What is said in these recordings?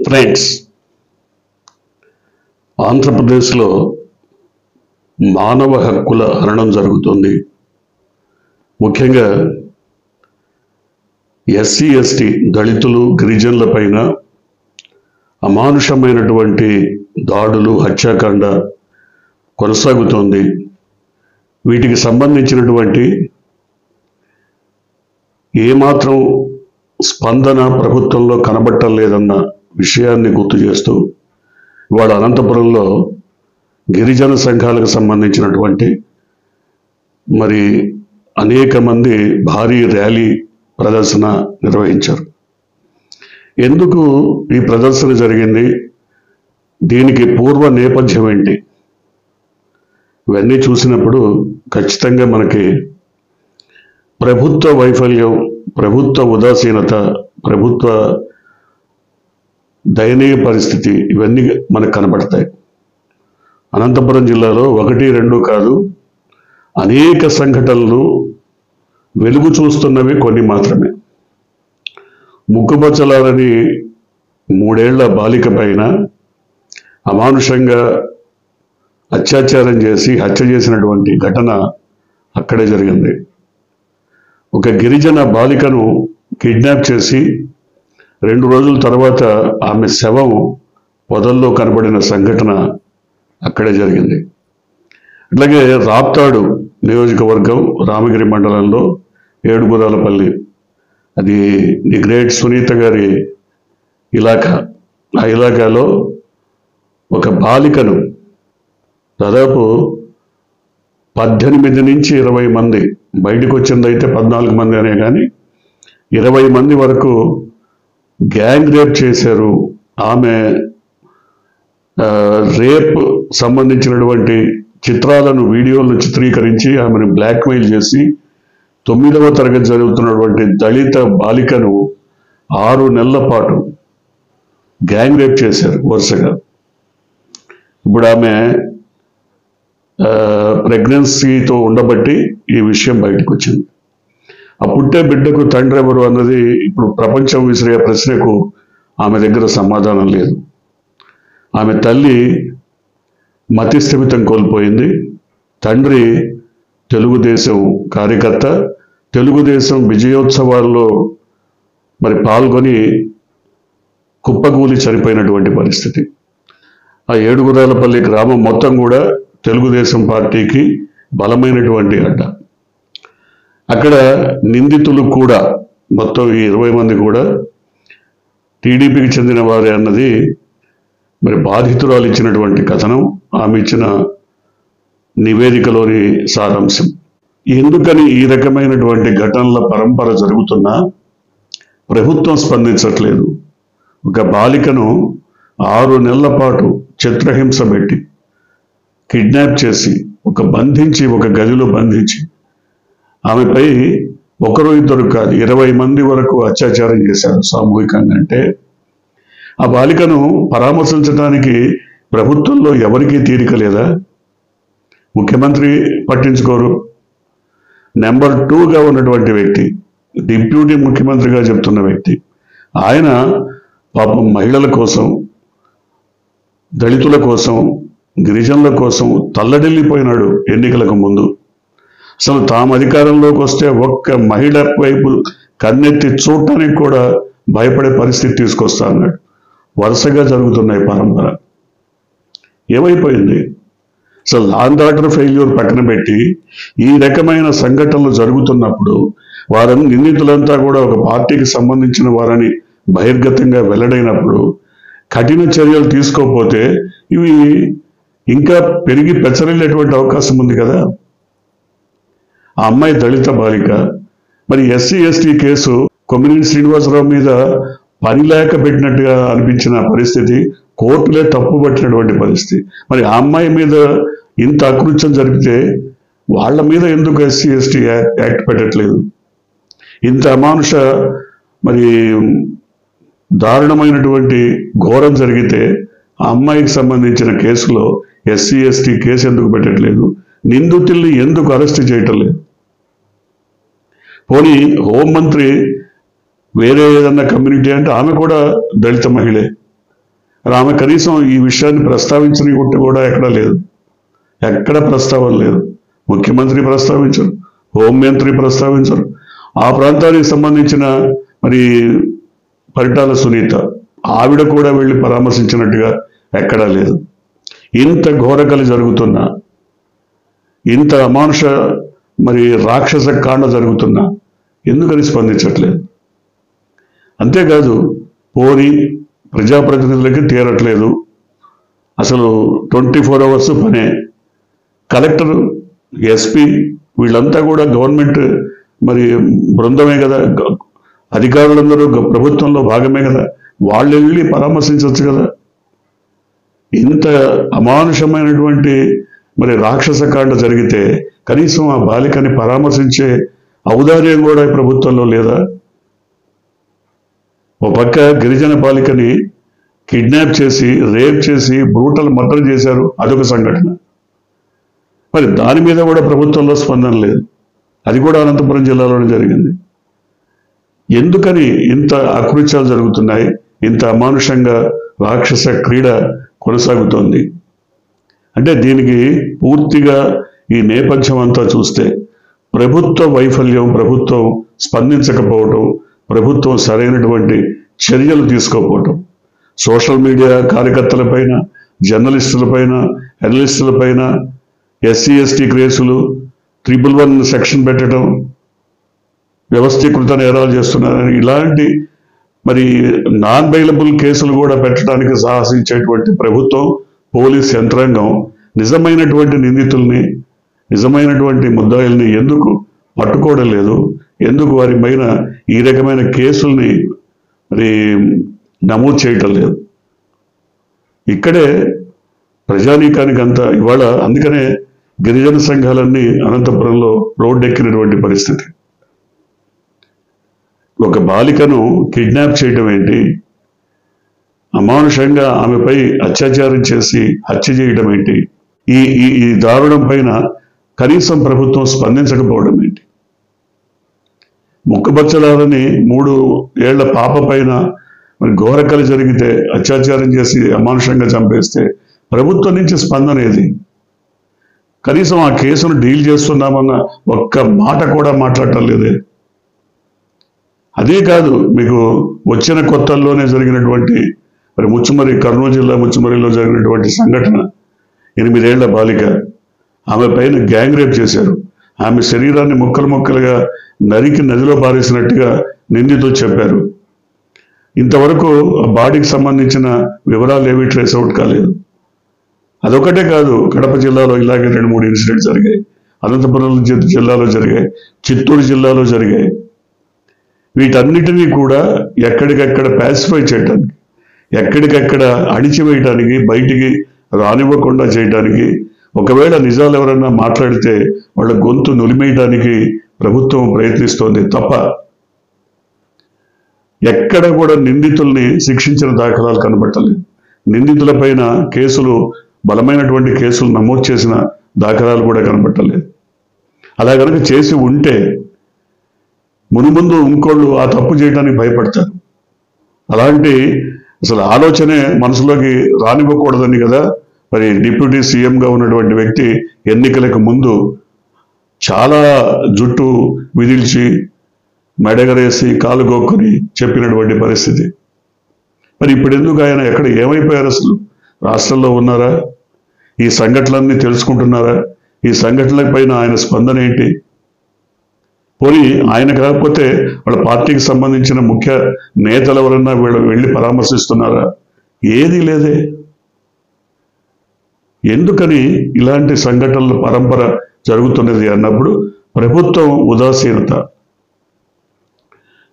Friends, ఆంధ్రప్రదేశ్లో మానవ హక్కుల హరణం జరుగుతుంది. ముఖ్యంగా ఎస్సీ ఎస్టీ దళితులు గిరిజనుల పైన అమానుషమైనటువంటి దాడులు, హత్యాకాండ కొనసాగుతోంది. వీటికి సంబంధించినటువంటి ఏమాత్రం స్పందన ప్రభుత్వంలో కనబట్టలేదన్న విషయాన్ని గుర్తు చేస్తూ ఇవాళ అనంతపురంలో గిరిజన సంఘాలకు సంబంధించినటువంటి అనేక మంది భారీ ర్యాలీ ప్రదర్శన నిర్వహించారు. ఎందుకు ఈ ప్రదర్శన జరిగింది? దీనికి పూర్వ నేపథ్యం ఏంటి? ఇవన్నీ చూసినప్పుడు ఖచ్చితంగా మనకి ప్రభుత్వ వైఫల్యం, ప్రభుత్వ ఉదాసీనత, ప్రభుత్వ దయనీయ పరిస్థితి ఇవన్నీ మనకు కనబడతాయి. అనంతపురం జిల్లాలో 1-2 కాదు, అనేక సంఘటనలు వెలుగు చూస్తున్నవి కొన్ని మాత్రమే. ముక్కుపచ్చలారని 3 ఏళ్ల బాలిక పైన అమానుషంగా అత్యాచారం చేసి హత్య చేసినటువంటి ఘటన అక్కడే జరిగింది. ఒక గిరిజన బాలికను కిడ్నాప్ చేసి 2 రోజుల తర్వాత ఆమె శవం పొదల్లో కనబడిన సంఘటన అక్కడే జరిగింది. అట్లాగే రాప్తాడు నియోజకవర్గం రామగిరి మండలంలో ఏడుగురాలపల్లి, అది ది గ్రేట్ సునీత గారి ఇలాకా. ఆ ఇలాకాలో ఒక బాలికను దాదాపు 18 నుంచి 20 మంది, బయటకు వచ్చిందైతే 14 మంది అనే కానీ 20 మంది వరకు గ్యాంగ్ రేప్ చేశారు. ఆమె రేప్ సంబంధించినటువంటి చిత్రాలను, వీడియోలను చిత్రీకరించి ఆమెను బ్లాక్మెయిల్ చేసి 9వ తరగతి చదువుతున్నటువంటి దళిత బాలికను 6 నెలల పాటు గ్యాంగ్ రేప్ చేశారు వరుసగా. ఇప్పుడు ఆమె ప్రెగ్నెన్సీతో ఉండబట్టి ఈ విషయం బయటకు వచ్చింది. ఆ పుట్టే బిడ్డకు తండ్రి ఎవరు అన్నది ఇప్పుడు ప్రపంచం విసిరే ప్రశ్నకు ఆమె దగ్గర సమాధానం లేదు. ఆమె తల్లి మతిస్థిమితం కోల్పోయింది. తండ్రి తెలుగుదేశం కార్యకర్త, తెలుగుదేశం విజయోత్సవాల్లో పాల్గొని కుప్పగూలి చనిపోయినటువంటి పరిస్థితి. ఆ ఏడుగురాలపల్లి గ్రామం మొత్తం కూడా తెలుగుదేశం పార్టీకి బలమైనటువంటి అడ్డ. అక్కడ నిందితులు కూడా మొత్తం ఈ 20 మంది కూడా టీడీపీకి చెందిన వారే అన్నది బాధితురాలు ఇచ్చినటువంటి కథనం, ఆమె ఇచ్చిన నివేదికలోని సారాంశం. ఎందుకని ఈ రకమైనటువంటి ఘటనల పరంపర జరుగుతున్నా ప్రభుత్వం స్పందించట్లేదు? ఒక బాలికను 6 నెలల పాటు చిత్రహింస పెట్టి కిడ్నాప్ చేసి ఒక గదిలో బంధించి ఆమెపై 1-2 కాదు 20 మంది వరకు అత్యాచారం చేశారు సామూహికంగా. అంటే ఆ బాలికను పరామర్శించడానికి ప్రభుత్వంలో ఎవరికీ తీరిక లేదా? ముఖ్యమంత్రి పట్టించుకోరు. నెంబర్ 2గా ఉన్నటువంటి వ్యక్తి, డిప్యూటీ ముఖ్యమంత్రిగా చెప్తున్న వ్యక్తి, ఆయన పాపం మహిళల కోసం, దళితుల కోసం, గిరిజనుల కోసం తల్లడిల్లిపోయినాడు ఎన్నికలకు ముందు. అసలు తాము అధికారంలోకి వస్తే ఒక్క మహిళ వైపు కన్నెత్తి చూడటానికి కూడా భయపడే పరిస్థితి తీసుకొస్తా అన్నాడు. వరుసగా జరుగుతున్నాయి పరంపర. ఏమైపోయింది? అసలు లా అండ్ ఆర్డర్ ఫెయిల్యూర్ పక్కన పెట్టి ఈ రకమైన సంఘటనలు జరుగుతున్నప్పుడు నిందితులంతా కూడా ఒక పార్టీకి సంబంధించిన వారని బహిర్గతంగా వెల్లడైనప్పుడు కఠిన చర్యలు తీసుకోకపోతే ఇవి ఇంకా పెరిగి పెచ్చరిల్లేటువంటి అవకాశం ఉంది కదా. ఆ అమ్మాయి దళిత బాలిక. SC ST case Kommineni Srinivasarao మీద పని లేక పెట్టినట్టుగా అనిపించిన పరిస్థితి, కోర్టులే తప్పుపట్టినటువంటి పరిస్థితి. ఆ అమ్మాయి మీద ఇంత అకృత్యం జరిగితే వాళ్ళ మీద ఎందుకు ఎస్సీ ఎస్టీ యాక్ట్ పెట్టట్లేదు? ఇంత అమానుష దారుణమైనటువంటి ఘోరం జరిగితే ఆ అమ్మాయికి సంబంధించిన కేసులో ఎస్సీ ఎస్టీ కేసు ఎందుకు పెట్టట్లేదు? నిందితుల్ని ఎందుకు అరెస్ట్ చేయటం లేదు? పోనీ హోంమంత్రి వేరే ఏదన్నా కమ్యూనిటీ అంటే ఆమె కూడా దళిత మహిళే, ఆమె కనీసం ఈ విషయాన్ని ప్రస్తావించని కూడా ఎక్కడా లేదు, ఎక్కడ ప్రస్తావన లేదు. ముఖ్యమంత్రి ప్రస్తావించరు, హోంమంత్రి ప్రస్తావించరు, ఆ ప్రాంతానికి సంబంధించిన మరి పరిటాల సునీత ఆవిడ కూడా వెళ్ళి పరామర్శించినట్టుగా ఎక్కడా లేదు. ఇంత ఘోరకలి జరుగుతున్నా, ఇంత అమానుష మరి రాక్షస కాండ జరుగుతున్నా ఎందుకని స్పందించట్లేదు? అంతేకాదు పోని ప్రజాప్రతినిధులకి తీరట్లేదు, అసలు 24 hours పనే. కలెక్టర్, ఎస్పీ వీళ్ళంతా కూడా గవర్నమెంట్ మరి బృందమే కదా, అధికారులందరూ ప్రభుత్వంలో భాగమే కదా, వాళ్ళు వెళ్ళి పరామర్శించవచ్చు కదా. ఇంత అమానుషమైనటువంటి మరి రాక్షస కాండ జరిగితే కనీసం ఆ బాలికని పరామర్శించే ఔదార్యం కూడా ఈ ప్రభుత్వంలో లేదా? ఓ పక్క గిరిజన బాలికని కిడ్నాప్ చేసి, రేప్ చేసి, బ్రూటల్ మర్డర్ చేశారు, అదొక సంఘటన. మరి దాని మీద కూడా ప్రభుత్వంలో స్పందన లేదు. అది కూడా అనంతపురం జిల్లాలోనే జరిగింది. ఎందుకని ఇంత అకృత్యాలు జరుగుతున్నాయి? ఇంత అమానుషంగా రాక్షస క్రీడ కొనసాగుతోంది అంటే దీనికి పూర్తిగా ఈ నేపథ్యం అంతా చూస్తే ప్రభుత్వ వైఫల్యం, ప్రభుత్వం స్పందించకపోవటం, ప్రభుత్వం సరైనటువంటి చర్యలు తీసుకోకపోవటం, సోషల్ మీడియా కార్యకర్తలపైన, జర్నలిస్టులపైన, అనలిస్టులపైన ఎస్సీ ఎస్టీ కేసులు 111 సెక్షన్ పెట్టడం, వ్యవస్థీకృత నేరాలు చేస్తున్నారని ఇలాంటి మరి నాన్ బెయిలబుల్ కేసులు కూడా పెట్టడానికి సాహసించేటువంటి ప్రభుత్వం, పోలీస్ యంత్రాంగం నిజమైనటువంటి నిందితుల్ని, నిజమైనటువంటి ముద్దాయిల్ని ఎందుకు పట్టుకోవడం లేదు? ఎందుకు వారి పైన ఈ రకమైన కేసుల్ని మరి నమోదు చేయటం లేదు? ఇక్కడే ప్రజానీకానికి అంతా ఇవాళ అందుకనే గిరిజన సంఘాలన్నీ అనంతపురంలో రోడ్డెక్కినటువంటి పరిస్థితి. ఒక బాలికను కిడ్నాప్ చేయటం ఏంటి, అమానుషంగా ఆమెపై అత్యాచారం చేసి హత్య చేయడం ఏంటి, ఈ దారుణం పైన కనీసం ప్రభుత్వం స్పందించకపోవడం ఏంటి? ముక్కబచ్చలాలని 3 ఏళ్ల పాప పైన మరి ఘోరకలి జరిగితే, అత్యాచారం చేసి అమానుషంగా చంపేస్తే ప్రభుత్వం నుంచి స్పందన ఏది? కనీసం ఆ కేసును డీల్ చేస్తున్నామన్న ఒక్క మాట కూడా మాట్లాడటం లేదే. అదే కాదు, మీకు వచ్చిన కొత్తల్లోనే జరిగినటువంటి మరి ముచ్చుమరి, కర్నూలు జిల్లా ముచ్చుమరిలో జరిగినటువంటి సంఘటన, 8 ఏళ్ల బాలిక, ఆమె పైన గ్యాంగ్ రేప్ చేశారు. ఆమె శరీరాన్ని ముక్కలు ముక్కలుగా నరికి నదిలో పారేసినట్టుగా నిందితులు చెప్పారు. ఇంతవరకు ఆ బాడీకి సంబంధించిన వివరాలు ఏవి ట్రేస్ అవుట్ కాలేదు. అదొకటే కాదు, కడప జిల్లాలో ఇలాగే 2-3 ఇన్సిడెంట్స్ జరిగాయి, అనంతపురం జిల్లాలో జరిగాయి, చిత్తూరు జిల్లాలో జరిగాయి. వీటన్నిటినీ కూడా ఎక్కడికక్కడ ప్యాసిఫై చేయడానికి, ఎక్కడికక్కడ అణిచివేయటానికి, బయటికి రానివ్వకుండా చేయడానికి, ఒకవేళ నిజాలు ఎవరన్నా మాట్లాడితే వాళ్ళ గొంతు నులిమేయడానికి ప్రభుత్వం ప్రయత్నిస్తోంది తప్ప ఎక్కడ కూడా నిందితుల్ని శిక్షించిన దాఖలాలు కనబట్టలేదు. నిందితులపైన కేసులు, బలమైనటువంటి కేసులు నమోదు చేసిన దాఖలాలు కూడా కనబట్టలేదు. అలా కనుక చేసి ఉంటే మునుముందు ఇంకోళ్ళు ఆ తప్పు చేయడానికి భయపడతారు. అలాంటి అసలు ఆలోచనే మనసులోకి రానివ్వకూడదని కదా మరి డిప్యూటీ సీఎంగా ఉన్నటువంటి వ్యక్తి ఎన్నికలకు ముందు చాలా జుట్టు విదిల్చి, మెడగరేసి, కాలు గోక్కుని చెప్పినటువంటి పరిస్థితి. మరి ఇప్పుడు ఎందుకు ఆయన ఎక్కడ ఏమైపోయారు? అసలు రాష్ట్రంలో ఉన్నారా? ఈ సంఘటనలన్నీ తెలుసుకుంటున్నారా? ఈ సంఘటనల పైన ఆయన స్పందన ఏంటి? పోనీ ఆయన కాకపోతే వాళ్ళ పార్టీకి సంబంధించిన ముఖ్య నేతలు ఎవరన్నా వెళ్ళి పరామర్శిస్తున్నారా? ఏదీ లేదే. ఎందుకని ఇలాంటి సంఘటనల పరంపర జరుగుతున్నది అన్నప్పుడు ప్రభుత్వం ఉదాసీనత.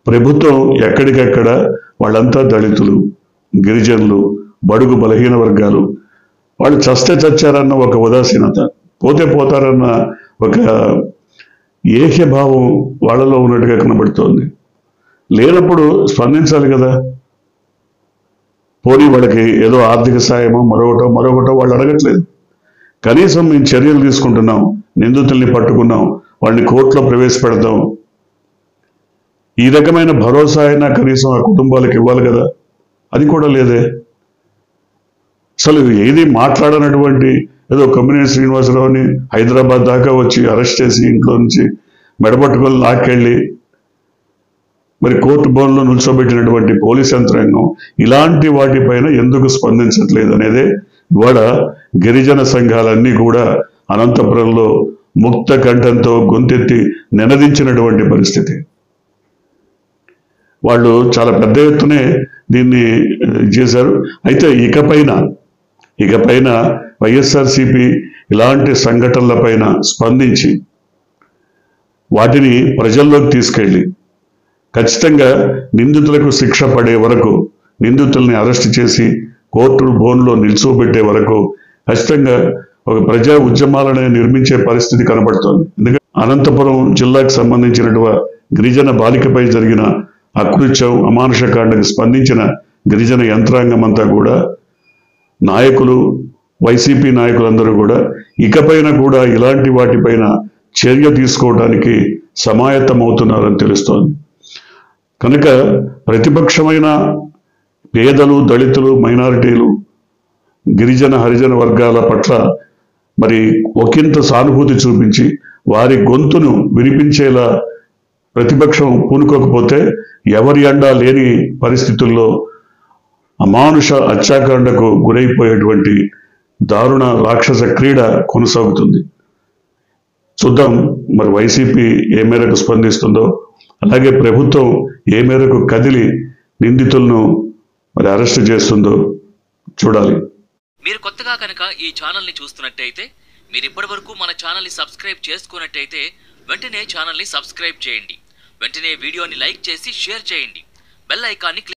ప్రభుత్వం ఎక్కడికక్కడ వాళ్ళంతా దళితులు, గిరిజనులు, బడుగు బలహీన వర్గాలు, వాళ్ళు చస్తే చచ్చారన్న ఒక ఉదాసీనత, పోతే పోతారన్న ఒక ఏక్యభావం వాళ్ళలో ఉన్నట్టుగా కనబడుతోంది. లేనప్పుడు స్పందించాలి కదా. పోనీ వాళ్ళకి ఏదో ఆర్థిక సాయమో మరొకటో వాళ్ళు అడగట్లేదు. కనీసం మేము చర్యలు తీసుకుంటున్నాం, నిందితుల్ని పట్టుకున్నాం, వాళ్ళని కోర్టులో ప్రవేశపెడతాం, ఈ రకమైన భరోసా అయినా కనీసం ఆ కుటుంబాలకు ఇవ్వాలి కదా. అది కూడా లేదే. అసలు ఏది మాట్లాడనటువంటి ఏదో కొమ్మినేని శ్రీనివాసరావుని హైదరాబాద్ దాకా వచ్చి అరెస్ట్ చేసి ఇంట్లో నుంచి మెడపట్టుకొని లాక్కెళ్ళి మరి కోర్టు బోన్లో నిల్చోబెట్టినటువంటి పోలీస్ యంత్రాంగం ఇలాంటి వాటిపైన ఎందుకు స్పందించట్లేదు అనేదే ఇవాళ గిరిజన సంఘాలన్నీ కూడా అనంతపురంలో ముక్త కంఠంతో గొంతెత్తి నినదించినటువంటి పరిస్థితి. వాళ్ళు చాలా పెద్ద ఎత్తునే దీన్ని చేశారు. అయితే ఇకపైన వైఎస్ఆర్సీపీ ఇలాంటి సంఘటనలపైన స్పందించి వాటిని ప్రజల్లోకి తీసుకెళ్ళి ఖచ్చితంగా నిందితులకు శిక్ష పడే వరకు, నిందితుల్ని అరెస్ట్ చేసి కోర్టు బోన్లో నిల్చోబెట్టే వరకు ఖచ్చితంగా ఒక ప్రజా ఉద్యమాలనే నిర్మించే పరిస్థితి కనబడుతోంది. ఎందుకంటే అనంతపురం జిల్లాకు సంబంధించినటువంటి గిరిజన బాలికపై జరిగిన అకృత్యం, అమానుషకాండకు స్పందించిన గిరిజన యంత్రాంగం అంతా కూడా, నాయకులు, వైసీపీ నాయకులందరూ కూడా ఇకపైన కూడా ఇలాంటి వాటిపైన చర్య తీసుకోవడానికి సమాయత్తమవుతున్నారని తెలుస్తోంది. కనుక ప్రతిపక్షమైన పేదలు, దళితులు, మైనారిటీలు, గిరిజన హరిజన వర్గాల పట్ల మరి ఒకంత సానుభూతి చూపించి వారి గొంతును వినిపించేలా ప్రతిపక్షం పూనుకోకపోతే ఎవరి అండా లేని పరిస్థితుల్లో అమానుష హత్యాకాండకు గురైపోయేటువంటి దారుణ రాక్షస క్రీడ కొనసాగుతుంది. చూద్దాం మరి వైసీపీ ఏ మేరకు స్పందిస్తుందో, అలాగే ప్రభుత్వం ఏ మేరకు కదిలి నిందితులను మరి అరెస్ట్ చేస్తుందో చూడాలి. మీరు కొత్తగా కనుక ఈ ఛానల్ని చూస్తున్నట్టయితే, మీరు ఇప్పటివరకు మన ఛానల్ని సబ్స్క్రైబ్ చేసుకున్నట్టయితే వెంటనే ఛానల్ని సబ్స్క్రైబ్ చేయండి. వెంటనే వీడియోని లైక్ చేసి షేర్ చేయండి. బెల్ ఐకాన్ని